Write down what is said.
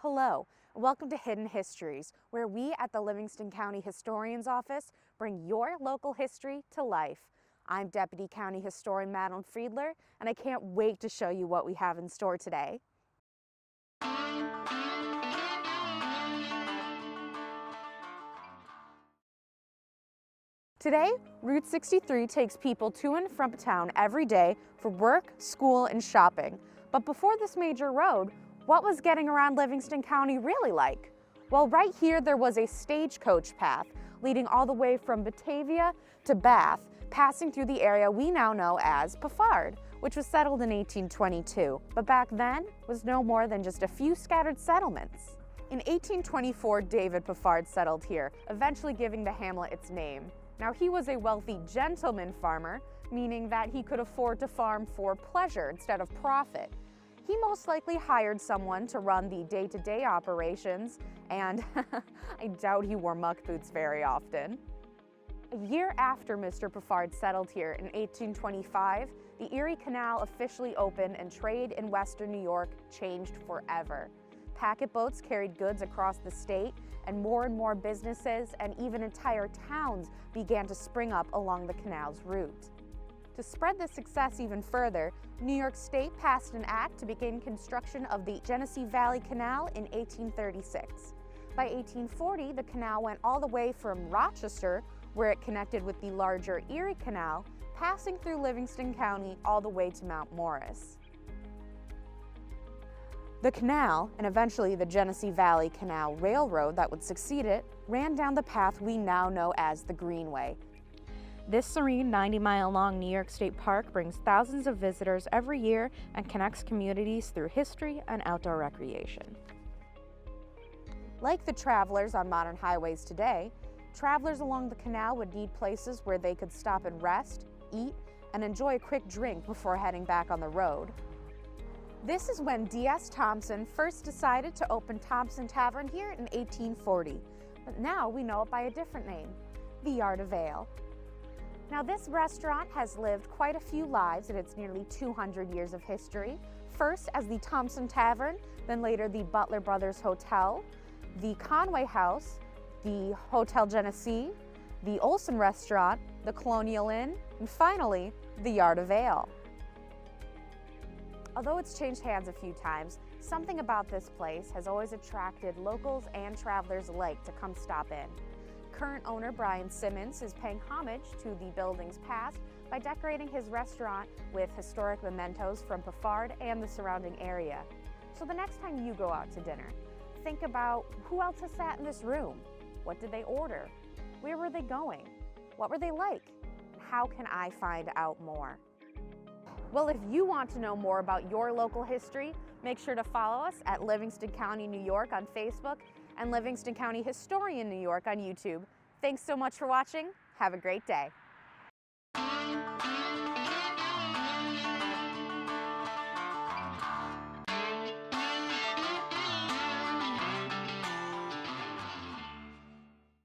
Hello, and welcome to Hidden Histories, where we at the Livingston County Historian's Office bring your local history to life. I'm Deputy County Historian Madeline Friedler, and I can't wait to show you what we have in store today. Today, Route 63 takes people to and from town every day for work, school, and shopping. But before this major road, what was getting around Livingston County really like? Well, right here there was a stagecoach path leading all the way from Batavia to Bath, passing through the area we now know as Piffard, which was settled in 1822, but back then was no more than just a few scattered settlements. In 1824, David Piffard settled here, eventually giving the hamlet its name. Now, he was a wealthy gentleman farmer, meaning that he could afford to farm for pleasure instead of profit. He most likely hired someone to run the day-to-day operations, and I doubt he wore muck boots very often. A year after Mr. Piffard settled here in 1825, the Erie Canal officially opened and trade in Western New York changed forever. Packet boats carried goods across the state, and more businesses and even entire towns began to spring up along the canal's route. To spread this success even further, New York State passed an act to begin construction of the Genesee Valley Canal in 1836. By 1840, the canal went all the way from Rochester, where it connected with the larger Erie Canal, passing through Livingston County all the way to Mount Morris. The canal, and eventually the Genesee Valley Canal Railroad that would succeed it, ran down the path we now know as the Greenway. This serene 90-mile-long New York State Park brings thousands of visitors every year and connects communities through history and outdoor recreation. Like the travelers on modern highways today, travelers along the canal would need places where they could stop and rest, eat, and enjoy a quick drink before heading back on the road. This is when D.S. Thompson first decided to open Thompson Tavern here in 1840, but now we know it by a different name, the Yard of Ale. Now, this restaurant has lived quite a few lives in its nearly 200 years of history, first as the Thompson Tavern, then later the Butler Brothers Hotel, the Conway House, the Hotel Genesee, the Olson Restaurant, the Colonial Inn, and finally, the Yard of Ale. Although it's changed hands a few times, something about this place has always attracted locals and travelers alike to come stop in. Current owner Brian Simmons is paying homage to the building's past by decorating his restaurant with historic mementos from Piffard and the surrounding area. So the next time you go out to dinner, think about who else has sat in this room? What did they order? Where were they going? What were they like? How can I find out more? Well, if you want to know more about your local history, make sure to follow us at Livingston County, New York on Facebook and Livingston County Historian New York on YouTube. Thanks so much for watching. Have a great day.